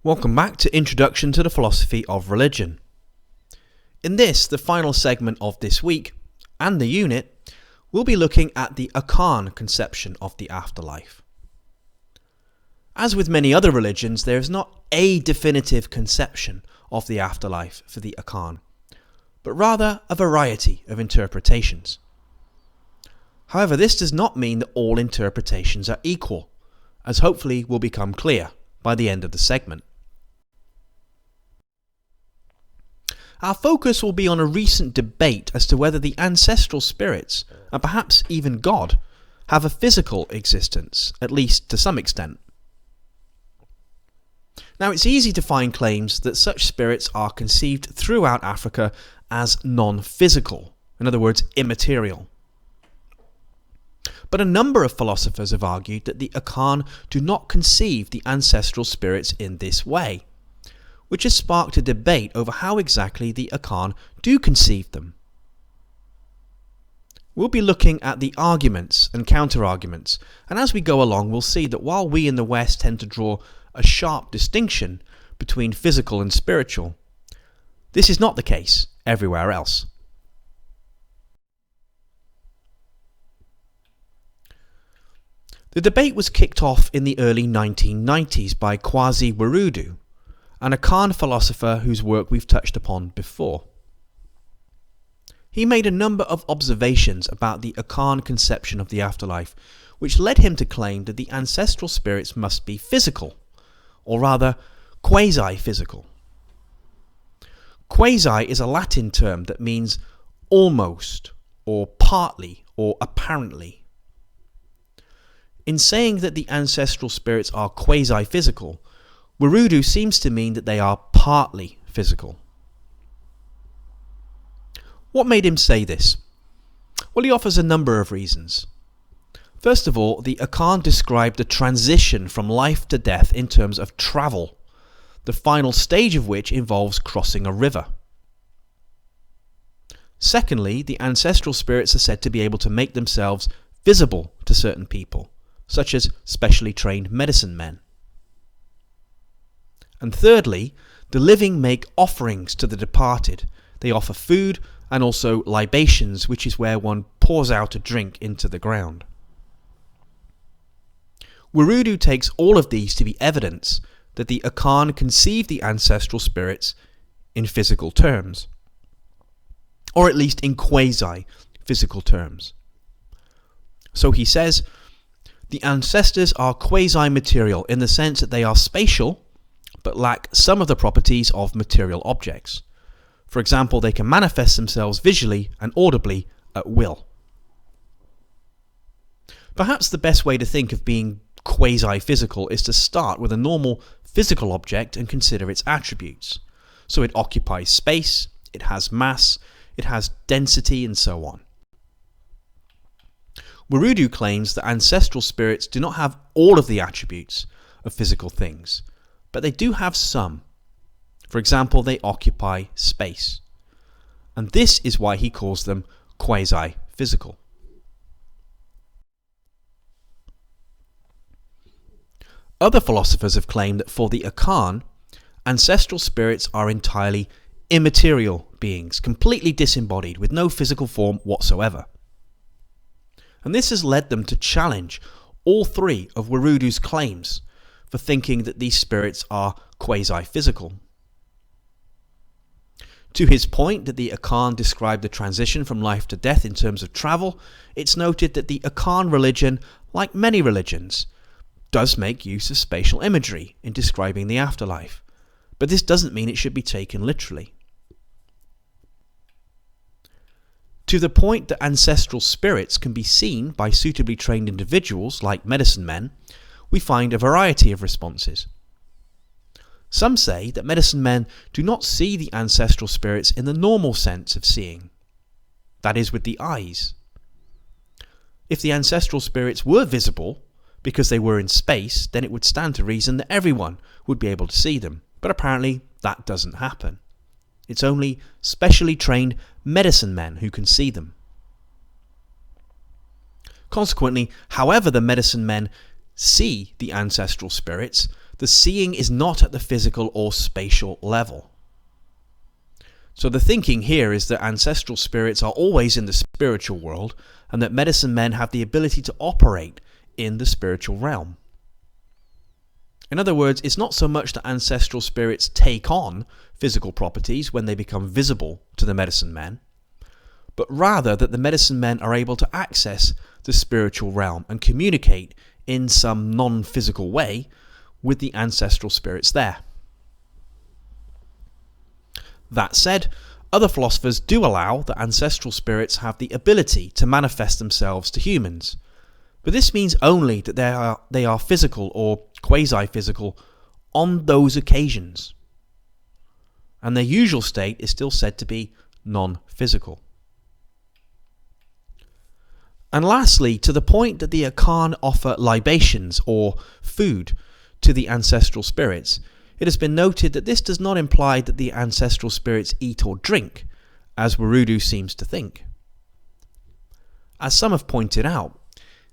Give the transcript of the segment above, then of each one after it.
Welcome back to Introduction to the Philosophy of Religion. In this, the final segment of this week, and the unit, we'll be looking at the Akan conception of the afterlife. As with many other religions, there is not a definitive conception of the afterlife for the Akan, but rather a variety of interpretations. However, this does not mean that all interpretations are equal, as hopefully will become clear by the end of the segment. Our focus will be on a recent debate as to whether the ancestral spirits, and perhaps even God, have a physical existence, at least to some extent. Now, it's easy to find claims that such spirits are conceived throughout Africa as non-physical, in other words, immaterial. But a number of philosophers have argued that the Akan do not conceive the ancestral spirits in this way, which has sparked a debate over how exactly the Akan do conceive them. We'll be looking at the arguments and counter-arguments, and as we go along we'll see that while we in the West tend to draw a sharp distinction between physical and spiritual, this is not the case everywhere else. The debate was kicked off in the early 1990s by Kwasi Wiredu, an Akan philosopher whose work we've touched upon before. He made a number of observations about the Akan conception of the afterlife, which led him to claim that the ancestral spirits must be physical, or rather, quasi-physical. Quasi is a Latin term that means almost, or partly, or apparently. In saying that the ancestral spirits are quasi-physical, Wiredu seems to mean that they are partly physical. What made him say this? Well, he offers a number of reasons. First of all, the Akan described the transition from life to death in terms of travel, the final stage of which involves crossing a river. Secondly, the ancestral spirits are said to be able to make themselves visible to certain people, such as specially trained medicine men. And thirdly, the living make offerings to the departed. They offer food and also libations, which is where one pours out a drink into the ground. Wiredu takes all of these to be evidence that the Akan conceive the ancestral spirits in physical terms, or at least in quasi-physical terms. So he says, the ancestors are quasi-material in the sense that they are spatial, but lack some of the properties of material objects. For example, they can manifest themselves visually and audibly at will. Perhaps the best way to think of being quasi-physical is to start with a normal physical object and consider its attributes. So it occupies space, it has mass, it has density, and so on. Wiredu claims that ancestral spirits do not have all of the attributes of physical things, but they do have some. For example, they occupy space. And this is why he calls them quasi-physical. Other philosophers have claimed that for the Akan, ancestral spirits are entirely immaterial beings, completely disembodied, with no physical form whatsoever. And this has led them to challenge all three of Wiredu's claims for thinking that these spirits are quasi-physical. To his point that the Akan described the transition from life to death in terms of travel, it's noted that the Akan religion, like many religions, does make use of spatial imagery in describing the afterlife, but this doesn't mean it should be taken literally. To the point that ancestral spirits can be seen by suitably trained individuals like medicine men, we find a variety of responses. Some say that medicine men do not see the ancestral spirits in the normal sense of seeing, that is, with the eyes. If the ancestral spirits were visible because they were in space, then it would stand to reason that everyone would be able to see them, but apparently that doesn't happen. It's only specially trained medicine men who can see them. Consequently, however the medicine men see the ancestral spirits, the seeing is not at the physical or spatial level. So the thinking here is that ancestral spirits are always in the spiritual world, and that medicine men have the ability to operate in the spiritual realm. In other words, it's not so much that ancestral spirits take on physical properties when they become visible to the medicine men, but rather that the medicine men are able to access the spiritual realm and communicate in some non-physical way with the ancestral spirits there. That said, other philosophers do allow that ancestral spirits have the ability to manifest themselves to humans, but this means only that they are physical or quasi-physical on those occasions, and their usual state is still said to be non-physical. And lastly, to the point that the Akan offer libations or food to the ancestral spirits, it has been noted that this does not imply that the ancestral spirits eat or drink, as Werudu seems to think. As some have pointed out,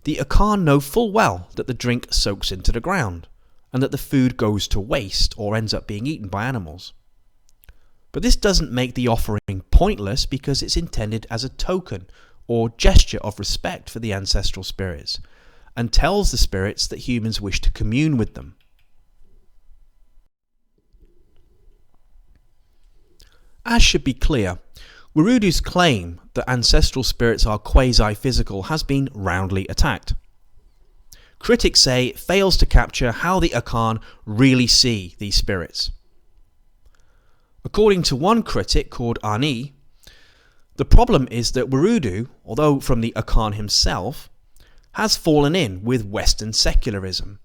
the Akan know full well that the drink soaks into the ground, and that the food goes to waste or ends up being eaten by animals. But this doesn't make the offering pointless, because it's intended as a token or gesture of respect for the ancestral spirits, and tells the spirits that humans wish to commune with them. As should be clear, Werudu's claim that ancestral spirits are quasi-physical has been roundly attacked. Critics say it fails to capture how the Akan really see these spirits. According to one critic called Ani, the problem is that Werudu, although from the Akan himself, has fallen in with Western secularism,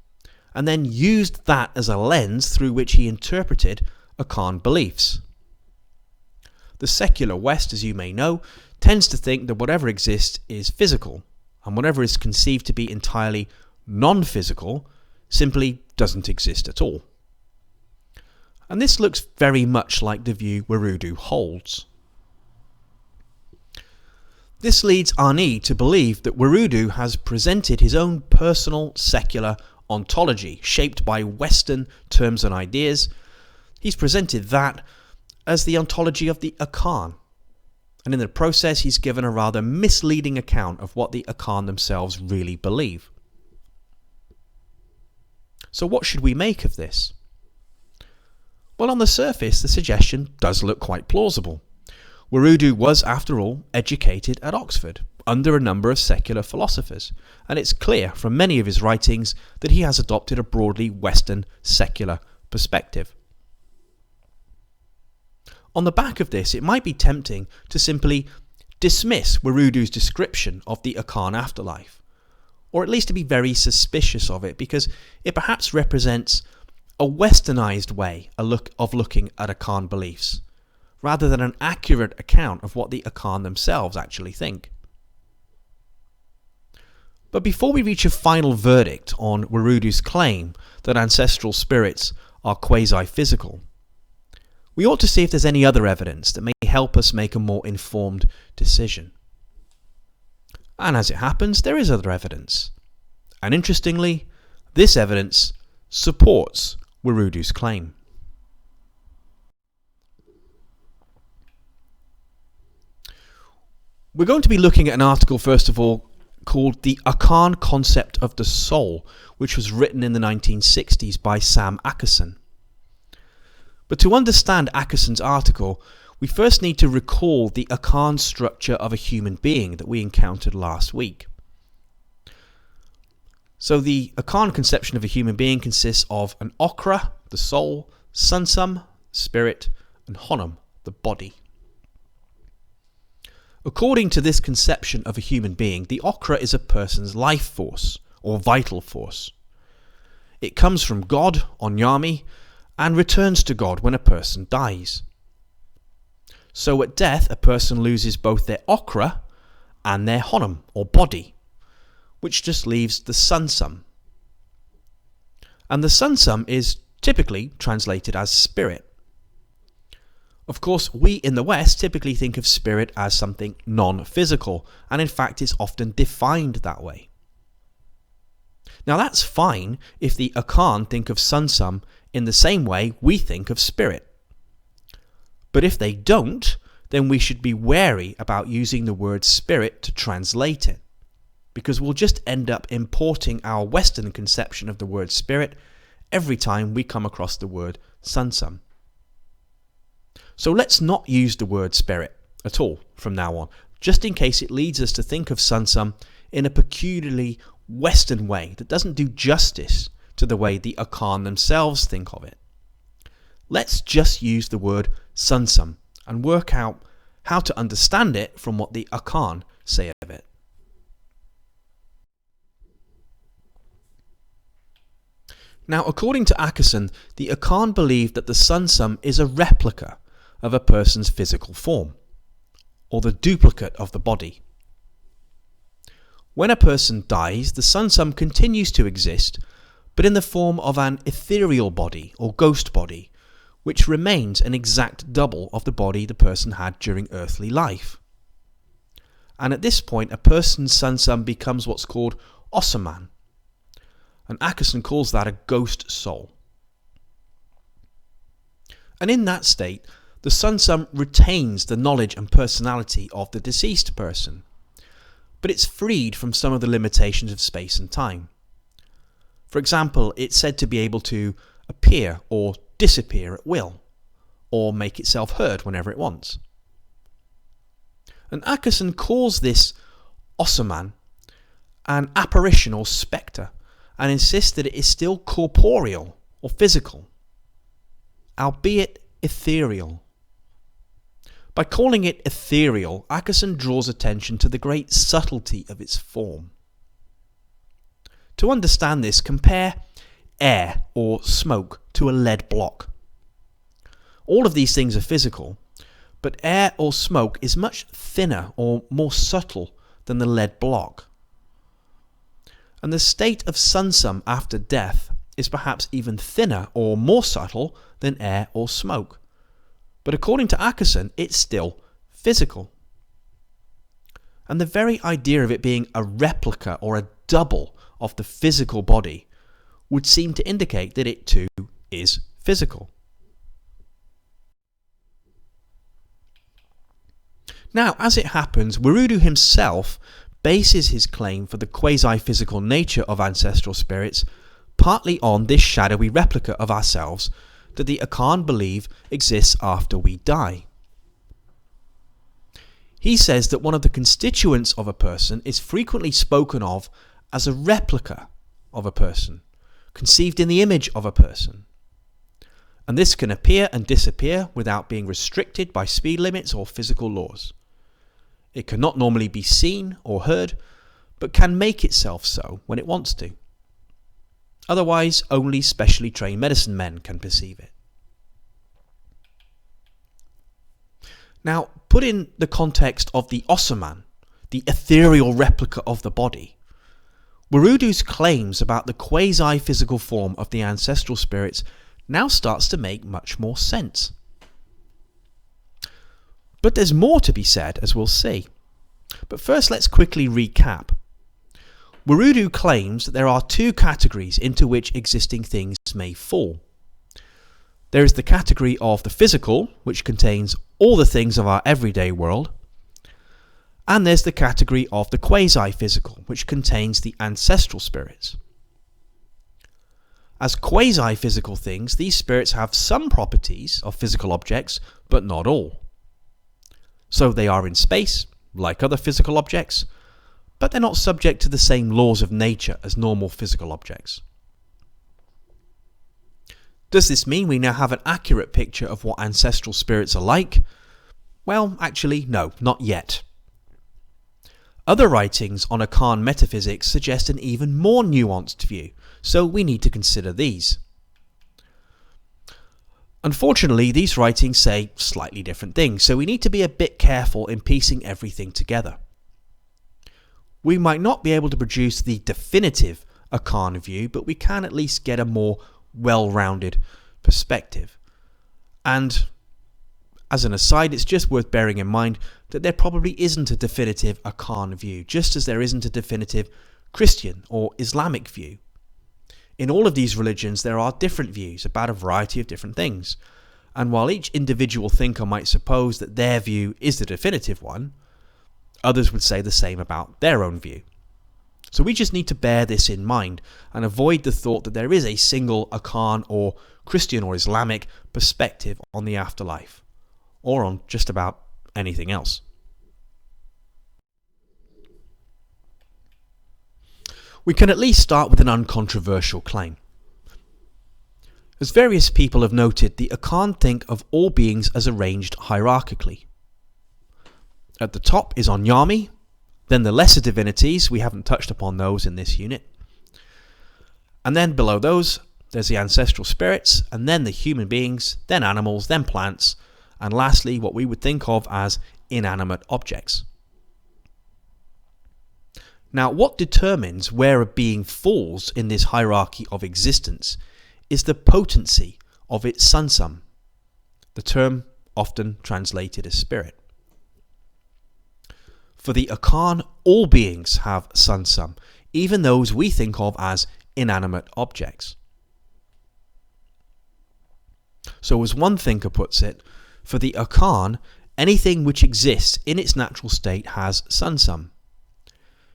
and then used that as a lens through which he interpreted Akan beliefs. The secular West, as you may know, tends to think that whatever exists is physical, and whatever is conceived to be entirely non-physical simply doesn't exist at all. And this looks very much like the view Werudu holds. This leads Ani to believe that Werudu has presented his own personal secular ontology shaped by Western terms and ideas. He's presented that as the ontology of the Akan, and in the process he's given a rather misleading account of what the Akan themselves really believe. So what should we make of this? Well, on the surface the suggestion does look quite plausible. Werudu was, after all, educated at Oxford under a number of secular philosophers, and it's clear from many of his writings that he has adopted a broadly Western secular perspective. On the back of this, it might be tempting to simply dismiss Werudu's description of the Akan afterlife, or at least to be very suspicious of it, because it perhaps represents a westernized way of looking at Akan beliefs, rather than an accurate account of what the Akan themselves actually think. But before we reach a final verdict on Werudu's claim that ancestral spirits are quasi-physical, we ought to see if there's any other evidence that may help us make a more informed decision. And as it happens, there is other evidence. And interestingly, this evidence supports Werudu's claim. We're going to be looking at an article, first of all, called The Akan Concept of the Soul, which was written in the 1960s by Sam Akan. But to understand Akanson's article, we first need to recall the Akan structure of a human being that we encountered last week. So the Akan conception of a human being consists of an okra, the soul, sunsum, spirit, and honam, the body. According to this conception of a human being, the okra is a person's life force, or vital force. It comes from God, Onyami, and returns to God when a person dies. So at death, a person loses both their okra and their honam, or body, which just leaves the sunsum. And the sunsum is typically translated as spirit. Of course, we in the West typically think of spirit as something non-physical, and in fact it's often defined that way. Now that's fine if the Akan think of sunsum in the same way we think of spirit. But if they don't, then we should be wary about using the word spirit to translate it, because we'll just end up importing our Western conception of the word spirit every time we come across the word sunsum. So let's not use the word spirit at all from now on, just in case it leads us to think of sunsum in a peculiarly Western way that doesn't do justice to the way the Akan themselves think of it. Let's just use the word sunsum and work out how to understand it from what the Akan say of it. Now, according to Akan, the Akan believe that the sunsum is a replica of a person's physical form, or the duplicate of the body. When a person dies, the sunsum continues to exist, but in the form of an ethereal body or ghost body, which remains an exact double of the body the person had during earthly life. And at this point, a person's sunsum becomes what's called osaman, and Akan calls that a ghost soul. And in that state, the sunsum retains the knowledge and personality of the deceased person, but it's freed from some of the limitations of space and time. For example, it's said to be able to appear or disappear at will, or make itself heard whenever it wants. And Akan calls this osaman an apparition or spectre, and insists that it is still corporeal or physical, albeit ethereal. By calling it ethereal, Akan draws attention to the great subtlety of its form. To understand this, compare air or smoke to a lead block. All of these things are physical, but air or smoke is much thinner or more subtle than the lead block. And the state of sunsum after death is perhaps even thinner or more subtle than air or smoke. But according to Akan, it's still physical. And the very idea of it being a replica or a double of the physical body would seem to indicate that it too is physical. Now, as it happens, Werudu himself bases his claim for the quasi-physical nature of ancestral spirits partly on this shadowy replica of ourselves that the Akan believe exists after we die. He says that one of the constituents of a person is frequently spoken of as a replica of a person, conceived in the image of a person. And this can appear and disappear without being restricted by speed limits or physical laws. It cannot normally be seen or heard, but can make itself so when it wants to. Otherwise, only specially trained medicine men can perceive it. Now, put in the context of the osaman, the ethereal replica of the body, Werudu's claims about the quasi-physical form of the ancestral spirits now starts to make much more sense. But there's more to be said, as we'll see. But first, let's quickly recap. Werudu claims that there are two categories into which existing things may fall. There is the category of the physical, which contains all the things of our everyday world, and there's the category of the quasi-physical, which contains the ancestral spirits. As quasi-physical things, these spirits have some properties of physical objects, but not all. So they are in space, like other physical objects, but they're not subject to the same laws of nature as normal physical objects. Does this mean we now have an accurate picture of what ancestral spirits are like? Well, actually, no, not yet. Other writings on Akan metaphysics suggest an even more nuanced view, so we need to consider these. Unfortunately, these writings say slightly different things, so we need to be a bit careful in piecing everything together. We might not be able to produce the definitive Akan view, but we can at least get a more well-rounded perspective. And as an aside, it's just worth bearing in mind that there probably isn't a definitive Akan view, just as there isn't a definitive Christian or Islamic view In all of these religions, there are different views about a variety of different things. And while each individual thinker might suppose that their view is the definitive one, others would say the same about their own view. So we just need to bear this in mind and avoid the thought that there is a single Akan or Christian or Islamic perspective on the afterlife, or on just about anything else. We can at least start with an uncontroversial claim. As various people have noted, the Akan think of all beings as arranged hierarchically. At the top is Onyami, then the lesser divinities, we haven't touched upon those in this unit. And then below those, there's the ancestral spirits, and then the human beings, then animals, then plants, and lastly, what we would think of as inanimate objects. Now, what determines where a being falls in this hierarchy of existence is the potency of its sunsum, the term often translated as spirit. For the Akan, all beings have sunsum, even those we think of as inanimate objects. So as one thinker puts it, for the Akan, anything which exists in its natural state has sunsum.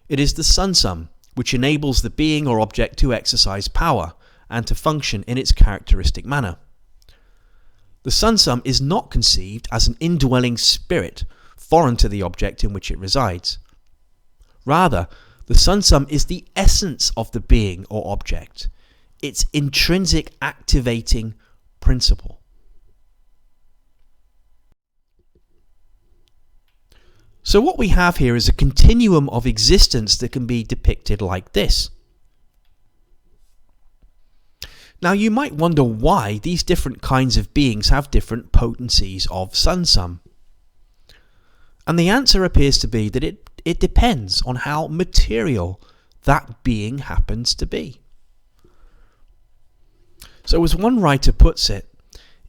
It is the sunsum which enables the being or object to exercise power and to function in its characteristic manner. The sunsum is not conceived as an indwelling spirit foreign to the object in which it resides. Rather, the sunsum is the essence of the being or object, its intrinsic activating principle. So what we have here is a continuum of existence that can be depicted like this. Now you might wonder why these different kinds of beings have different potencies of sunsum. And the answer appears to be that it depends on how material that being happens to be. So as one writer puts it,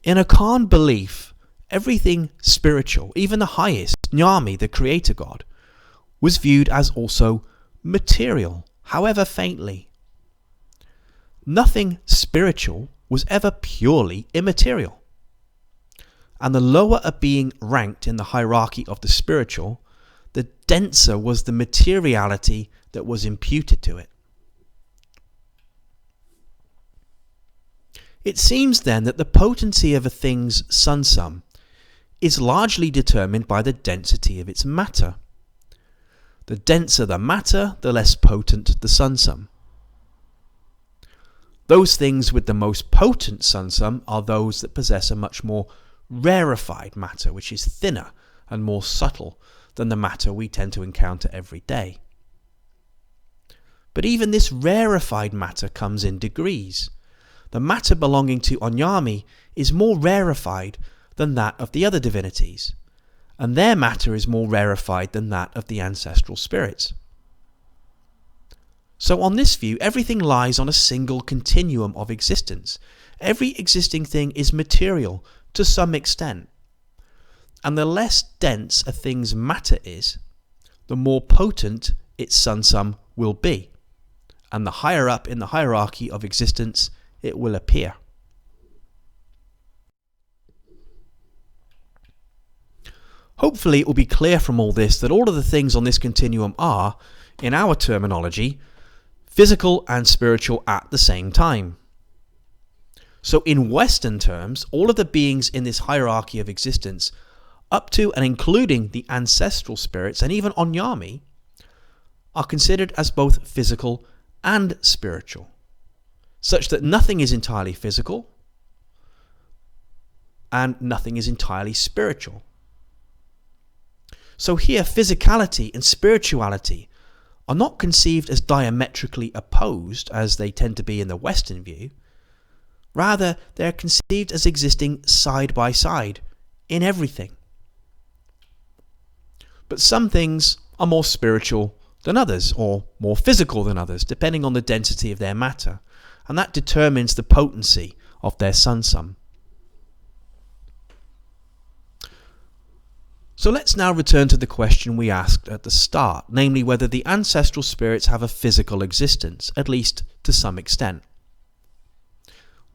in Akan belief, everything spiritual, even the highest, Nyami, the creator god, was viewed as also material, however faintly. Nothing spiritual was ever purely immaterial. And the lower a being ranked in the hierarchy of the spiritual, the denser was the materiality that was imputed to it. It seems then that the potency of a thing's sunsum is largely determined by the density of its matter. The denser the matter, the less potent the sunsum. Those things with the most potent sunsum are those that possess a much more rarefied matter, which is thinner and more subtle than the matter we tend to encounter every day. But even this rarefied matter comes in degrees. The matter belonging to Onyami is more rarefied than that of the other divinities, and their matter is more rarefied than that of the ancestral spirits. So on this view, everything lies on a single continuum of existence. Every existing thing is material to some extent, and the less dense a thing's matter is, the more potent its sunsum will be, and the higher up in the hierarchy of existence it will appear. Hopefully it will be clear from all this that all of the things on this continuum are, in our terminology, physical and spiritual at the same time. So in Western terms, all of the beings in this hierarchy of existence, up to and including the ancestral spirits and even Onyami, are considered as both physical and spiritual, such that nothing is entirely physical and nothing is entirely spiritual. So here, physicality and spirituality are not conceived as diametrically opposed as they tend to be in the Western view. Rather, they are conceived as existing side by side in everything. But some things are more spiritual than others, or more physical than others, depending on the density of their matter, and that determines the potency of their sunsum. So let's now return to the question we asked at the start, namely whether the ancestral spirits have a physical existence, at least to some extent.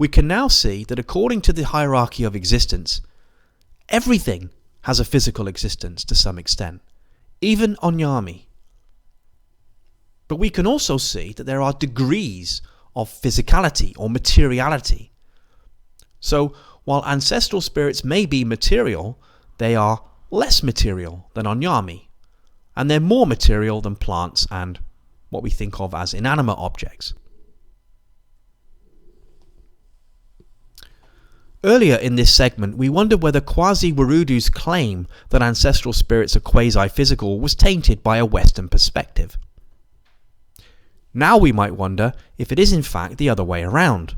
we can now see that according to the hierarchy of existence, everything has a physical existence to some extent, even Onyami. But we can also see that there are degrees of physicality or materiality. So while ancestral spirits may be material, they are less material than Onyami, and they're more material than plants and what we think of as inanimate objects. Earlier in this segment, we wondered whether Quasi-Warudu's claim that ancestral spirits are quasi-physical was tainted by a Western perspective. Now we might wonder if it is in fact the other way around.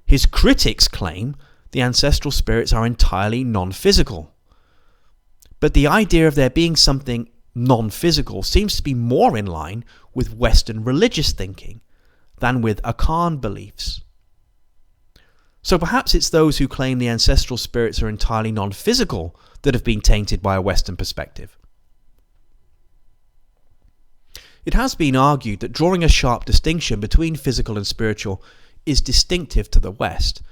His critics claim the ancestral spirits are entirely non-physical. But the idea of there being something non-physical seems to be more in line with Western religious thinking than with Akan beliefs. So perhaps it's those who claim the ancestral spirits are entirely non-physical that have been tainted by a Western perspective. It has been argued that drawing a sharp distinction between physical and spiritual is distinctive to the West,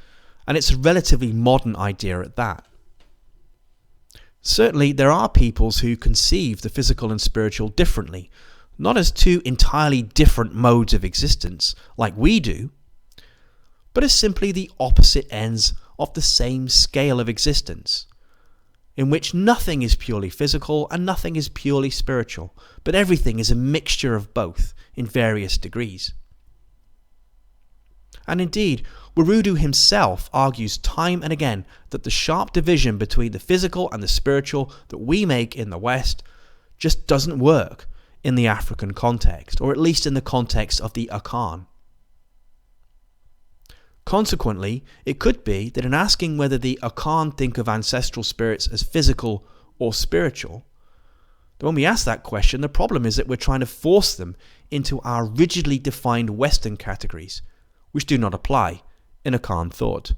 and it's a relatively modern idea at that. Certainly, there are peoples who conceive the physical and spiritual differently, not as two entirely different modes of existence like we do, but as simply the opposite ends of the same scale of existence, in which nothing is purely physical and nothing is purely spiritual, but everything is a mixture of both in various degrees. And indeed, Warudu himself argues time and again that the sharp division between the physical and the spiritual that we make in the West just doesn't work in the African context, or at least in the context of the Akan. Consequently, it could be that in asking whether the Akan think of ancestral spirits as physical or spiritual, that when we ask that question, the problem is that we're trying to force them into our rigidly defined Western categories, which do not apply in Akan thought.